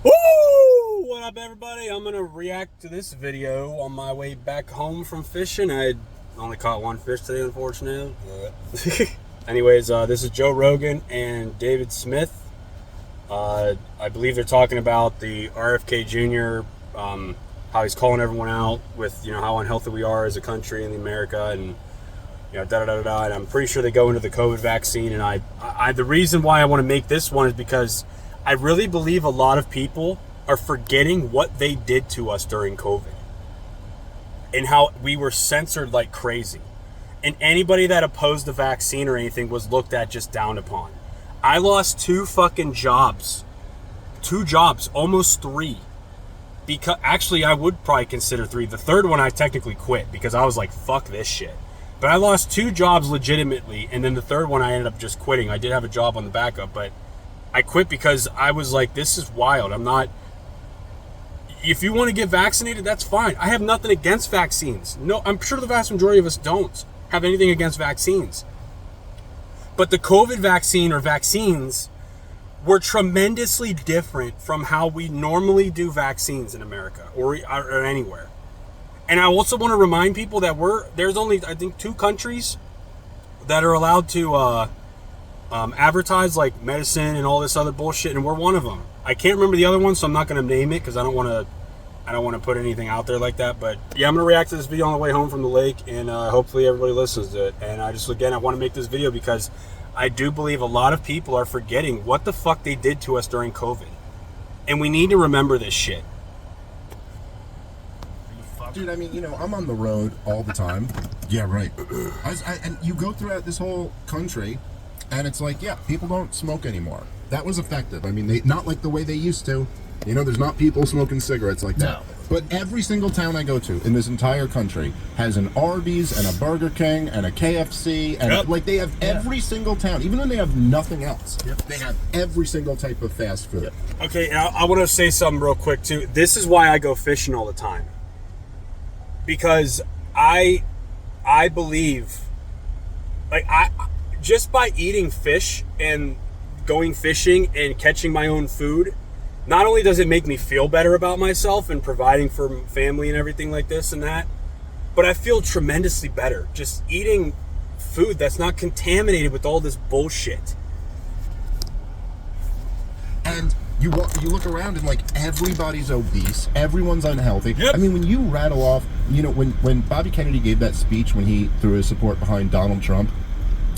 Woo! What up, everybody? I'm gonna react to this video on my way back home from fishing. I only caught one fish today, unfortunately. Anyways, this is Joe Rogan and David Smith. I believe they're talking about the RFK Jr., how he's calling everyone out with, how unhealthy we are as a country in America, and da-da-da-da-da. And I'm pretty sure they go into the COVID vaccine. And I the reason why I want to make this one is because I really believe a lot of people are forgetting what they did to us during COVID and how we were censored like crazy. And anybody that opposed the vaccine or anything was looked at just down upon. I lost 2 fucking jobs. 2 jobs, almost 3. Because actually, I would probably consider 3. The third one I technically quit because I was like, fuck this shit. But I lost 2 jobs legitimately, and then the third one I ended up just quitting. I did have a job on the backup, but I quit because I was like, this is wild. I'm not... If you want to get vaccinated, that's fine. I have nothing against vaccines. No, I'm sure the vast majority of us don't have anything against vaccines. But the COVID vaccine or vaccines were tremendously different from how we normally do vaccines in America or anywhere. And I also want to remind people that there's only, I think, 2 countries that are allowed to advertise like medicine and all this other bullshit, and we're one of them. I can't remember the other one, so I'm not going to name it because I don't want to put anything out there like that. But yeah, I'm going to react to this video on the way home from the lake, and hopefully everybody listens to it. And I want to make this video because I do believe a lot of people are forgetting what the fuck they did to us during COVID, and we need to remember this shit. Dude, I mean, I'm on the road all the time. Yeah, right. And you go throughout this whole country, and it's like, yeah, people don't smoke anymore. That was effective. I mean, not like the way they used to. There's not people smoking cigarettes like that. No. But every single town I go to in this entire country has an Arby's and a Burger King and a KFC. And like they have every single town, even when they have nothing else. Yep. They have every single type of fast food. Yep. Okay, and I want to say something real quick, too. This is why I go fishing all the time. Because I believe, like, just by eating fish and going fishing and catching my own food, not only does it make me feel better about myself and providing for family and everything like this and that, but I feel tremendously better just eating food that's not contaminated with all this bullshit. And you look around and like everybody's obese, everyone's unhealthy. Yep. I mean, when you rattle off, when Bobby Kennedy gave that speech when he threw his support behind Donald Trump,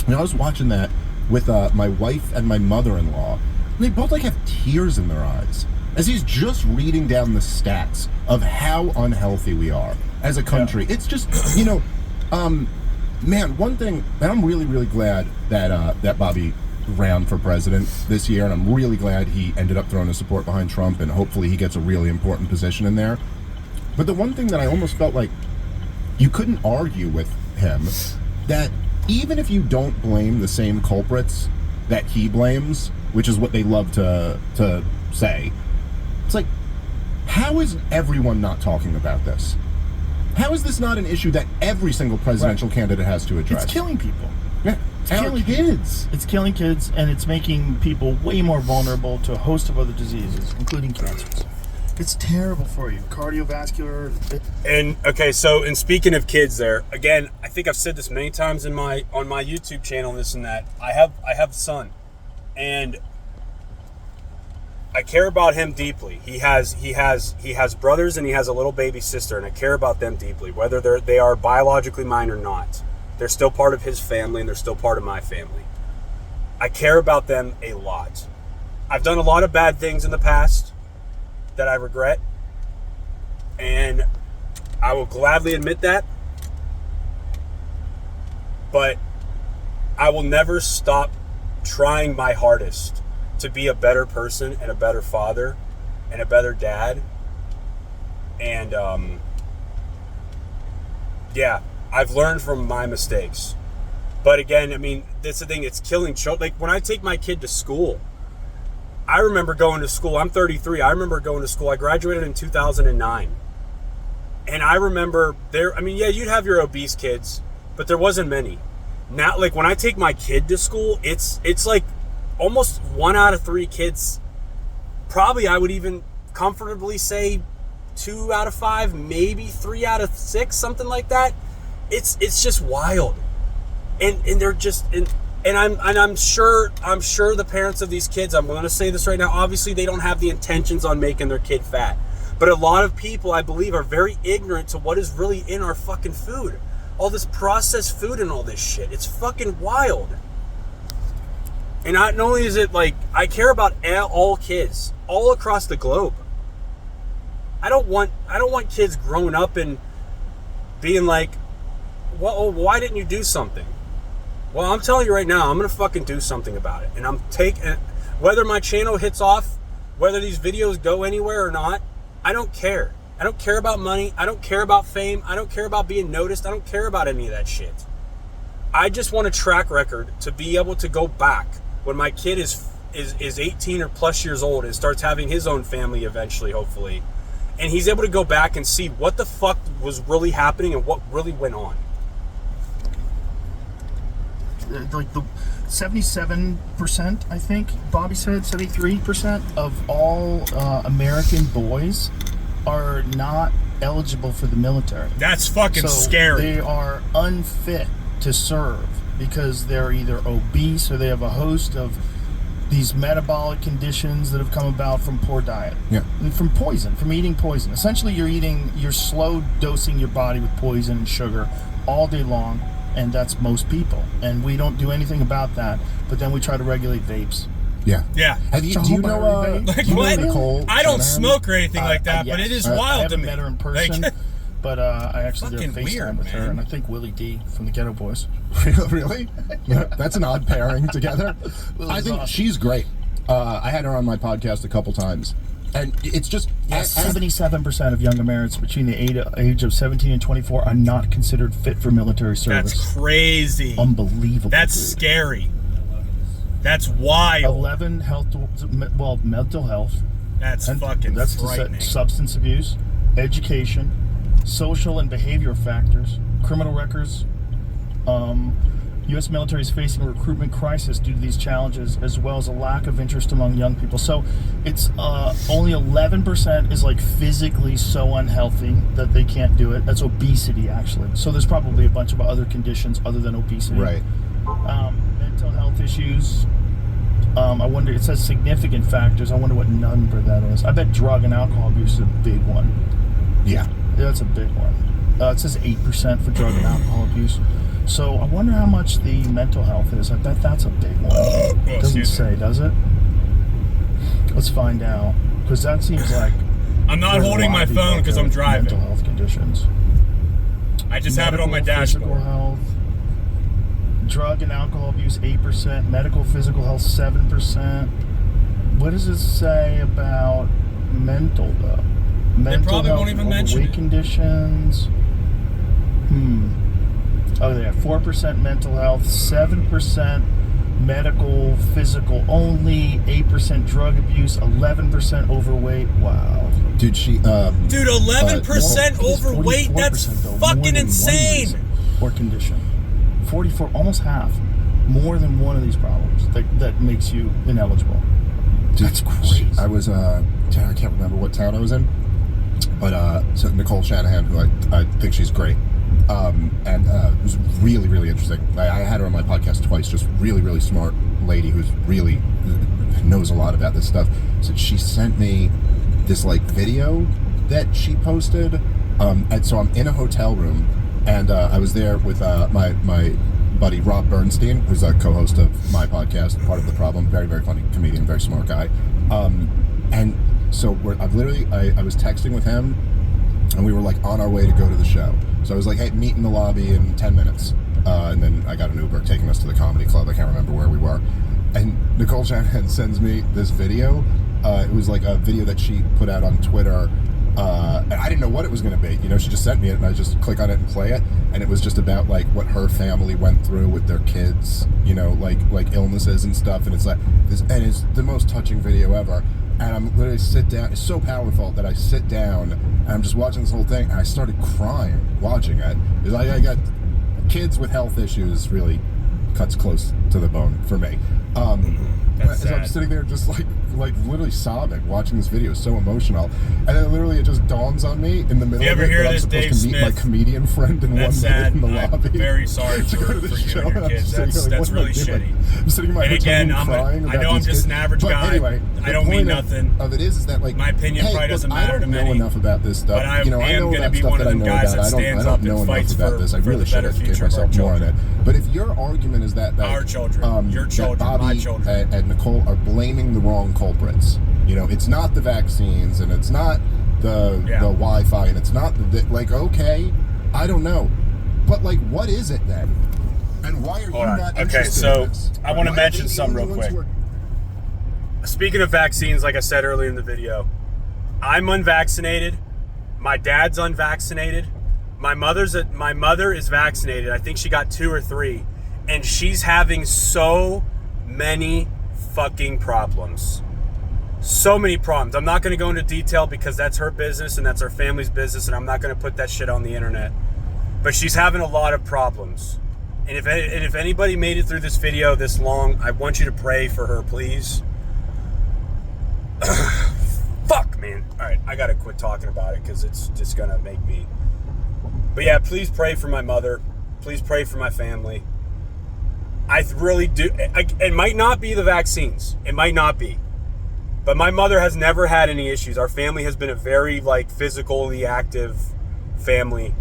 I was watching that with my wife and my mother-in-law, and they both like have tears in their eyes as he's just reading down the stats of how unhealthy we are as a country. Yeah. It's just, man, one thing, and I'm really, really glad that Bobby ran for president this year, and I'm really glad he ended up throwing his support behind Trump, and hopefully he gets a really important position in there. But the one thing that I almost felt like you couldn't argue with him, that even if you don't blame the same culprits that he blames, which is what they love to say, it's like, how is everyone not talking about this? How is this not an issue that every single presidential candidate has to address? It's killing people. Yeah. It's killing kids. It's killing kids, and it's making people way more vulnerable to a host of other diseases, including cancers. It's terrible for you. Cardiovascular. And okay, so and speaking of kids, there again, I think I've said this many times on my YouTube channel, and this and that. I have a son, and I care about him deeply. He has brothers, and he has a little baby sister, and I care about them deeply, whether they are biologically mine or not. They're still part of his family, and they're still part of my family. I care about them a lot. I've done a lot of bad things in the past that I regret, and I will gladly admit that. But I will never stop trying my hardest to be a better person and a better father and a better dad. And I've learned from my mistakes. But again, I mean, that's the thing, it's killing children. Like when I take my kid to school, I remember going to school. I'm 33. I remember going to school. I graduated in 2009. And I remember you'd have your obese kids, but there wasn't many. Now, like when I take my kid to school, it's like almost 1 out of 3 kids. Probably I would even comfortably say 2 out of 5, maybe 3 out of 6, something like that. It's just wild, and they're just and I'm sure the parents of these kids, I'm going to say this right now, obviously they don't have the intentions on making their kid fat, but a lot of people, I believe, are very ignorant to what is really in our fucking food, all this processed food and all this shit. It's fucking wild. And not only is it like, I care about all kids all across the globe. I don't want kids growing up and being like, well, why didn't you do something? Well, I'm telling you right now, I'm going to fucking do something about it. And I'm taking, whether my channel hits off, whether these videos go anywhere or not, I don't care. I don't care about money. I don't care about fame. I don't care about being noticed. I don't care about any of that shit. I just want a track record to be able to go back when my kid is 18 or plus years old and starts having his own family eventually, hopefully. And he's able to go back and see what the fuck was really happening and what really went on. Like the 77%, I think Bobby said, 73% of all American boys are not eligible for the military. That's fucking scary. They are unfit to serve because they're either obese or they have a host of these metabolic conditions that have come about from poor diet. Yeah. From poison, from eating poison. Essentially, you're slow dosing your body with poison and sugar all day long, and that's most people. And we don't do anything about that, but then we try to regulate vapes. Yeah. Yeah. Do you know Like do you know what? Nicole I don't Shanahan? smoke or anything like that, Yes. but it is I wild to haven't me. met her in person, Like, but I actually did a Fucking FaceTime weird, with her, man. and I think Willie D from the Ghetto Boys. Really? Yeah, that's an odd pairing together. I think awesome. she's great. I had her on my podcast a couple times, and it's just Yes, 77% of young Americans between the age of 17 and 24 are not considered fit for military service. that's crazy. Unbelievable. That's dude. scary. That's wild. 11 mental health. That's fucking That's frightening. substance abuse, education, social and behavioral factors, criminal records. U.S. military is facing a recruitment crisis due to these challenges, as well as a lack of interest among young people. So it's only 11% is like physically so unhealthy that they can't do it. That's obesity, actually. So there's probably a bunch of other conditions other than obesity. right. Mental health issues. I wonder, it says significant factors. I wonder what number that is. I bet drug and alcohol abuse is a big one. Yeah. Yeah, that's a big one. It says 8% for drug and alcohol abuse. So I wonder how much the mental health is. I bet that's a big one. It doesn't say, does it? Let's find out. Because that seems like I'm not there's a holding lot my of people phone out because there I'm with driving. mental health conditions. I just have it on my Medical, physical dashboard. health. Drug and alcohol abuse 8%. Medical, physical health 7%. What does it say about mental though? Mental probably health, won't even mention overweight it. conditions. Oh, they have 4% mental health, 7% medical, physical only, 8% drug abuse, 11% overweight. Wow. Dude, she. Dude, 11% Well, it's overweight? 44% That's though, more fucking than one insane. reason or condition. 44, almost half. More than one of these problems that makes you ineligible. Dude, That's crazy. I was. I can't remember what town I was in, but so Nicole Shanahan, who I think she's great. And it was really, really interesting. I had her on my podcast twice. Just really, really smart lady who's really knows a lot about this stuff. So she sent me this like video that she posted. And so I'm in a hotel room, and I was there with my buddy Rob Bernstein, who's a co-host of my podcast, Part of the Problem. Very, very funny comedian, very smart guy. And so I was texting with him, and we were like on our way to go to the show. So I was like, hey, meet in the lobby in 10 minutes. And then I got an Uber taking us to the comedy club. I can't remember where we were. And Nicole Shanahan sends me this video. It was like a video that she put out on Twitter. And I didn't know what it was going to be. You know, she just sent me it, and I just click on it and play it. And it was just about like what her family went through with their kids, you know, like illnesses and stuff. And it's like this, and it's the most touching video ever. And I'm literally sit down. It's so powerful that I sit down and I'm just watching this whole thing, and I started crying watching it. It's like I got kids with health issues really cuts close to the bone for me. That's so I'm sad. sitting there just like literally sobbing, watching this video, so emotional, and then literally it just dawns on me in the middle you of ever it hear that I'm this, supposed Dave to meet my Smith? comedian friend in That's 1 minute sad. in the I'm lobby. very sorry to go for to the you show, and your I'm kids. just sitting That's here like, really what am I doing? shitty. I'm sitting in my And hotel again, room crying I about know I'm these just kids. an average But guy. Anyway, I the don't mean point nothing. of it is that like My opinion hey, probably look, doesn't I matter don't to know many, enough about this stuff. but I you know, I am know gonna that be stuff one that of I them know guys about. that I stands don't up know and enough fights about for- this. I for really the should better educate future of our myself more on it. children. But if your argument is that Our children, your that children, Bobby my children. and Nicole are blaming the wrong culprits, you know, it's not the vaccines and it's not the Wi-Fi and it's not like, okay, I don't know, but like, what is it then? And why are you not interested Okay, so in this? I want to Why are mention they the something only real ones quick. who are- Speaking of vaccines, like I said earlier in the video, I'm unvaccinated. My dad's unvaccinated. My mother is vaccinated. I think she got 2 or 3, and she's having so many fucking problems. So many problems. I'm not going to go into detail because that's her business and that's our family's business, and I'm not going to put that shit on the internet. But she's having a lot of problems. And if anybody made it through this video this long, I want you to pray for her, please. Fuck, man. All right, I got to quit talking about it because it's just going to make me... But yeah, please pray for my mother. Please pray for my family. I really do. It might not be the vaccines. It might not be. But my mother has never had any issues. Our family has been a very, like, physically active family.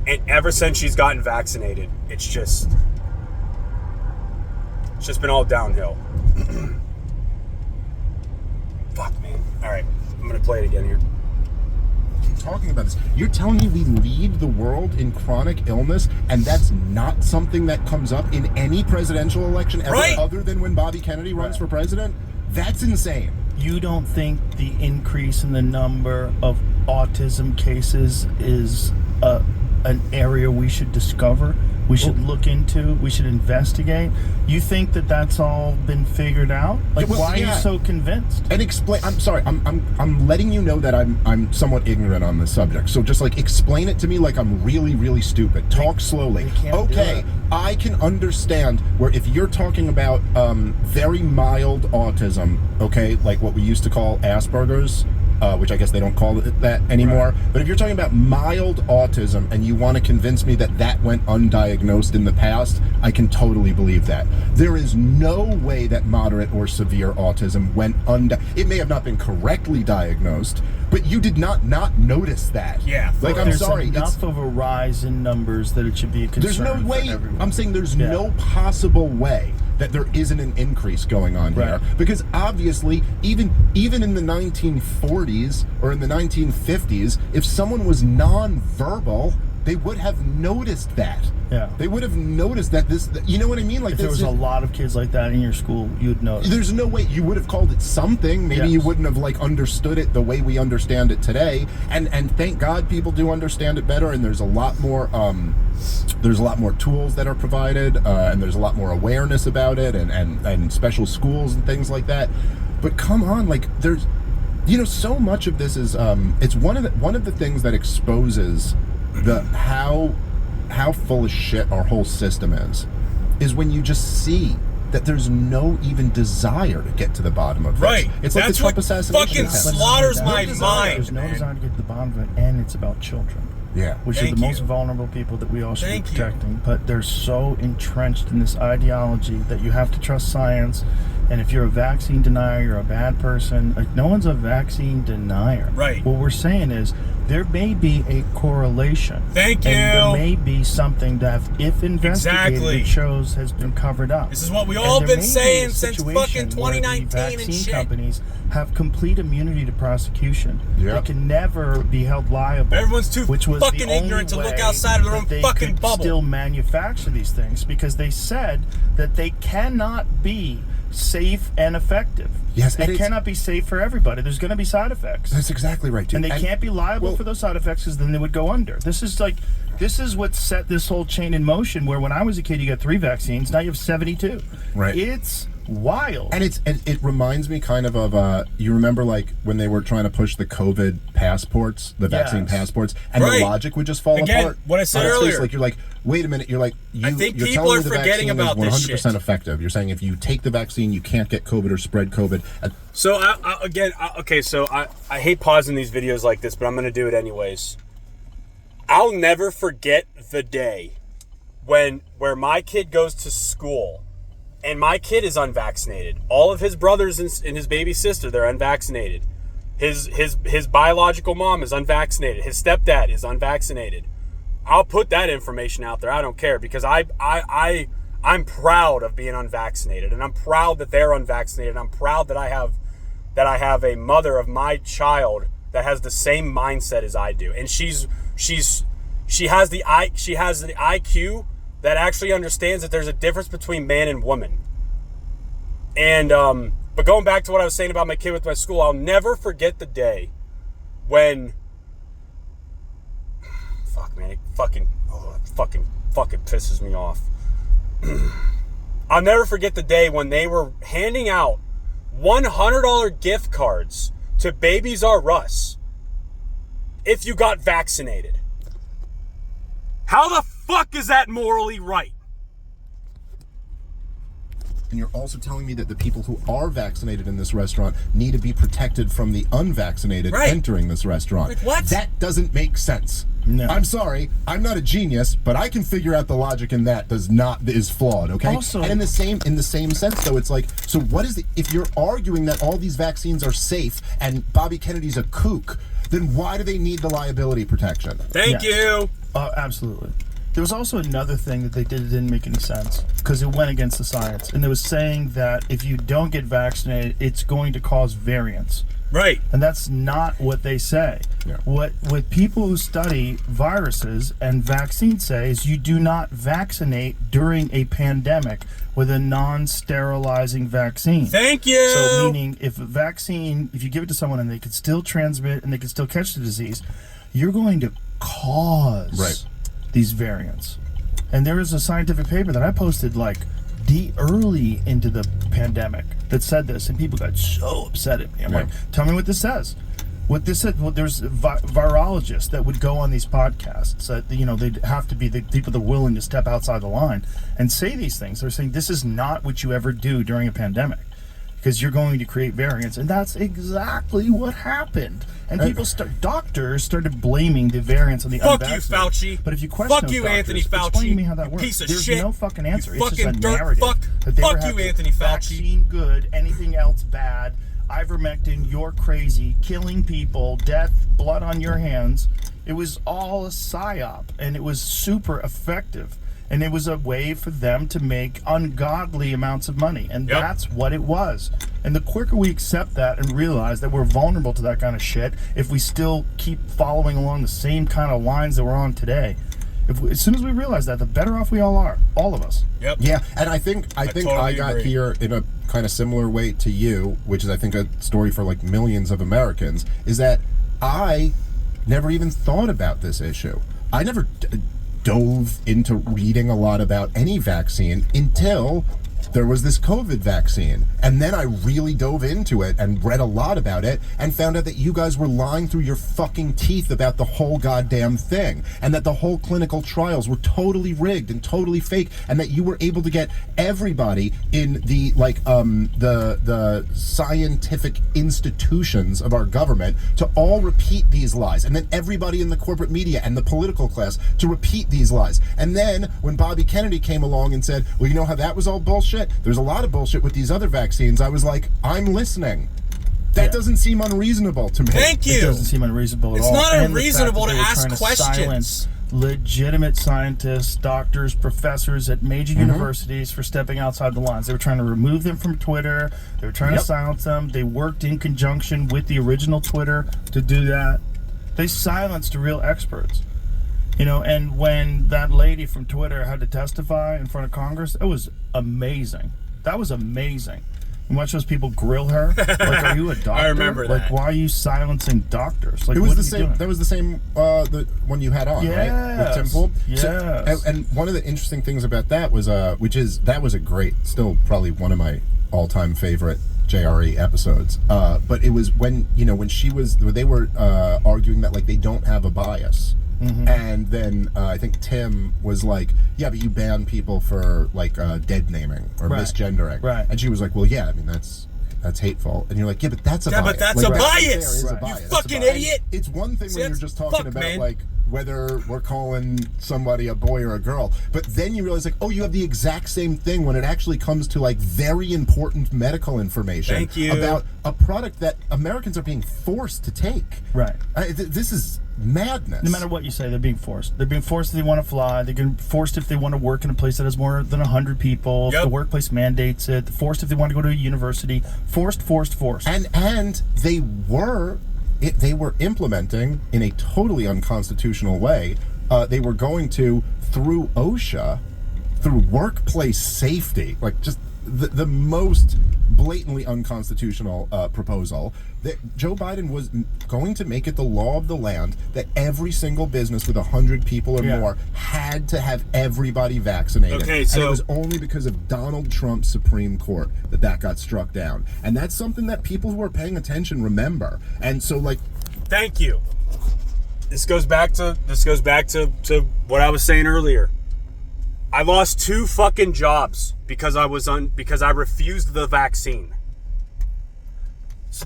And ever since she's gotten vaccinated, it's just been all downhill. Fuck, man. All right, I'm going to play it again here. Talking about this, you're telling me we lead the world in chronic illness, and that's not something that comes up in any presidential election ever, Right. other than when Bobby Kennedy runs for president? That's insane. You don't think the increase in the number of autism cases is an area we should discover, we should look into, we should investigate? You think that that's all been figured out? Like, Well, why are you yeah. so convinced? And explain. I'm sorry. I'm letting you know that I'm somewhat ignorant on this subject. So just like explain it to me like I'm really really stupid. Talk slowly. they can't do Okay, it. I can understand where if you're talking about very mild autism, okay, like what we used to call Asperger's. Which I guess they don't call it that anymore. Right. But if you're talking about mild autism and you want to convince me that that went undiagnosed in the past, I can totally believe that. There is no way that moderate or severe autism went It may have not been correctly diagnosed, but you did not notice that. Yeah, Like, I'm There's sorry. enough of a rise in numbers that it should be a concern. There's no for way. everyone. I'm saying there's Yeah. no possible way that there isn't an increase going on here, Right. because obviously even in the 1940s or in the 1950s, if someone was non-verbal, they would have noticed that. Yeah. They would have noticed that you know what I mean? Like, If there was a lot of kids like that in your school, you'd know. there's no way you would have called it something. Maybe Yes. you wouldn't have like understood it the way we understand it today. And thank God people do understand it better. And there's a lot more tools that are provided, and there's a lot more awareness about it, and special schools and things like that. But come on, like there's, you know, so much of this is it's one of the things that exposes the how full of shit our whole system is when you just see that there's no even desire to get to the bottom of this. Right. It's like That's the Trump what assassination fucking attempt. slaughters No my desire. mind, There's no man. desire to get to the bottom of it, and it's about children. Yeah. Which Thank are the most you. vulnerable people that we all should Thank be you. protecting. But they're so entrenched in this ideology that you have to trust science. And if you're a vaccine denier, you're a bad person. Like, no one's a vaccine denier. Right. What we're saying is there may be a correlation. Thank And there you. may be something that, if investigated, Exactly. it shows has been covered up. This is what we And all there been may be saying a since situation fucking where the 2019 and vaccine shit. companies have complete immunity to prosecution. Yeah. They can never be held liable. Everyone's too which was the fucking only ignorant to look way outside of their that own they fucking could bubble. Still manufacture these things because they said that they cannot be safe and effective. Yes, they and it's- cannot be safe for everybody. There's going to be side effects. That's exactly right, dude. And they can't be liable well- for those side effects because then they would go under. This is what set this whole chain in motion where when I was a kid you got 3 vaccines, now you have 72. Right. It's wild. And it reminds me kind of you remember like when they were trying to push the COVID passports, the vaccine passports, and the logic would just fall apart. What I said earlier, like you're like, wait a minute, you're like, I think you're people telling are me the forgetting vaccine about is this 100% shit. effective. You're saying if you take the vaccine, you can't get COVID or spread COVID. So I hate pausing these videos like this, but I'm going to do it anyways. I'll never forget the day where my kid goes to school and my kid is unvaccinated. All of his brothers and his baby sister, they're unvaccinated. His biological mom is unvaccinated. His stepdad is unvaccinated. I'll put that information out there. I don't care because I'm proud of being unvaccinated, and I'm proud that they're unvaccinated. I'm proud that I have a mother of my child that has the same mindset as I do, and she has the IQ that actually understands that there's a difference between man and woman. And but going back to what I was saying about my kid with my school, I'll never forget the day when it fucking pisses me off. I'll never forget the day when they were handing out $100 gift cards to Babies R Us if you got vaccinated. How the fuck is that morally right? And you're also telling me that the people who are vaccinated in this restaurant need to be protected from the unvaccinated entering this restaurant. Like, what? That doesn't make sense. No. I'm sorry, I'm not a genius, but I can figure out the logic in that is flawed, okay? Also, and in the same sense though, it's like, so what is if you're arguing that all these vaccines are safe and Bobby Kennedy's a kook, then why do they need the liability protection? Thank you. Absolutely. There was also another thing that they did that didn't make any sense because it went against the science. And it was saying that if you don't get vaccinated, it's going to cause variants. Right. And that's not what they say. Yeah. What people who study viruses and vaccines say is you do not vaccinate during a pandemic with a non-sterilizing vaccine. Thank you. So meaning if you give it to someone and they can still transmit and they can still catch the disease, you're going to cause these variants. And there is a scientific paper that I posted like early into the pandemic that said this, and people got so upset at me. I'm like, tell me what this says. What this said. Well, there's virologists that would go on these podcasts. They'd have to be the people that are willing to step outside the line and say these things. They're saying this is not what you ever do during a pandemic because you're going to create variants, and that's exactly what happened. And doctors started blaming the variants on the unvaccinated. Fuck you, Fauci. But if you question fuck you, doctors, Anthony Fauci. Explain to me how that works. Piece of There's shit. no fucking answer. You It's just a fucking dirt narrative. fuck. That they Fuck were you, Anthony Fauci. Vaccine good, anything else bad. Ivermectin, you're crazy, killing people, death, blood on your hands. It was all a psyop, and it was super effective. And it was a way for them to make ungodly amounts of money. And that's what it was. And the quicker we accept that and realize that we're vulnerable to that kind of shit, if we still keep following along the same kind of lines that we're on today, as soon as we realize that, the better off we all are. All of us. Yep. Yeah, and I think totally I got agree. here in a kind of similar way to you, which is I think a story for like millions of Americans, is that I never even thought about this issue. I never dove into reading a lot about any vaccine until there was this COVID vaccine. And then I really dove into it and read a lot about it and found out that you guys were lying through your fucking teeth about the whole goddamn thing. And that the whole clinical trials were totally rigged and totally fake. And that you were able to get everybody in the, the scientific institutions of our government to all repeat these lies. And then everybody in the corporate media and the political class to repeat these lies. And then when Bobby Kennedy came along and said, well, you know how that was all bullshit? There's a lot of bullshit with these other vaccines. I was like, I'm listening. That doesn't seem unreasonable to me. Thank you. It doesn't seem unreasonable at all. It's not And the unreasonable fact to that they were ask trying to questions. silence legitimate scientists, doctors, professors at major universities for stepping outside the lines. They were trying to remove them from Twitter. They were trying to silence them. They worked in conjunction with the original Twitter to do that. They silenced the real experts. And when that lady from Twitter had to testify in front of Congress, it was amazing. That was amazing. And watch those people grill her. Like, are you a doctor? I remember that. Like, why are you silencing doctors? Like, It was what the are you same. doing? That was the same. The one you had on, right? With Tim Pool. Yes. And one of the interesting things about that was, that was a great, still probably one of my all-time favorite JRE episodes. But it was when they were arguing that like they don't have a bias. Mm-hmm. And then I think Tim was like, yeah, but you ban people for like dead naming or misgendering. Right. And she was like, well, yeah, I mean, that's hateful. And you're like, yeah, but that's a bias. Yeah, but that's like, a right bias. there is a Right. bias. You That's a fucking bias. idiot. It's one thing See, when you're just talking about man. like whether we're calling somebody a boy or a girl, but then you realize like, oh, you have the exact same thing when it actually comes to like very important medical information. Thank you. About a product that Americans are being forced to take. Right. This is madness. No matter what you say, they're being forced. They're being forced if they want to fly. They're getting forced if they want to work in a place that has more than 100 people. Yep. If the workplace mandates it. Forced if they want to go to a university. Forced. And they were implementing in a totally unconstitutional way. They were going to, through OSHA, through workplace safety, like just the most blatantly unconstitutional proposal, that Joe Biden was going to make it the law of the land that every single business with 100 people or more had to have everybody vaccinated. Okay, so and it was only because of Donald Trump's Supreme Court that got struck down. And that's something that people who are paying attention remember. And so, like, thank you. This goes back to what I was saying earlier. I lost 2 fucking jobs because I refused the vaccine.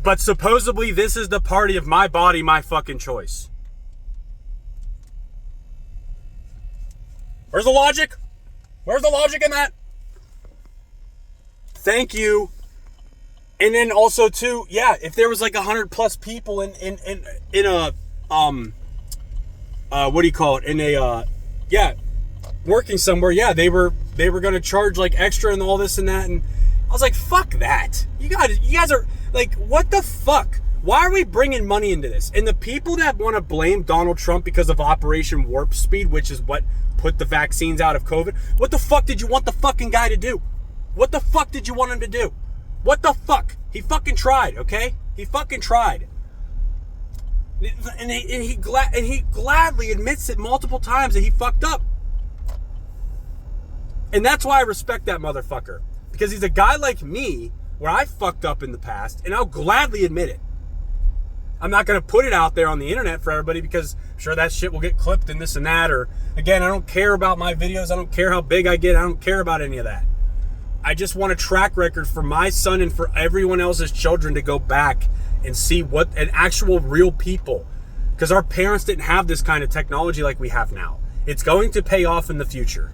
But supposedly this is the party of my body, my fucking choice. Where's the logic? Where's the logic in that? Thank you. And then also too, yeah, if there was like 100 plus people in a what do you call it? In a working somewhere, yeah, they were gonna charge like extra and all this and that, and I was like, fuck that. You guys are like, what the fuck? Why are we bringing money into this? And the people that want to blame Donald Trump because of Operation Warp Speed, which is what put the vaccines out of COVID, what the fuck did you want the fucking guy to do? What the fuck did you want him to do? What the fuck? He fucking tried, okay? He fucking tried. And he gladly admits it multiple times that he fucked up. And that's why I respect that motherfucker. Because he's a guy like me, where I fucked up in the past, and I'll gladly admit it. I'm not going to put it out there on the internet for everybody because I'm sure that shit will get clipped and this and that. Or, again, I don't care about my videos. I don't care how big I get. I don't care about any of that. I just want a track record for my son and for everyone else's children to go back and see what an actual real people. Because our parents didn't have this kind of technology like we have now. It's going to pay off in the future.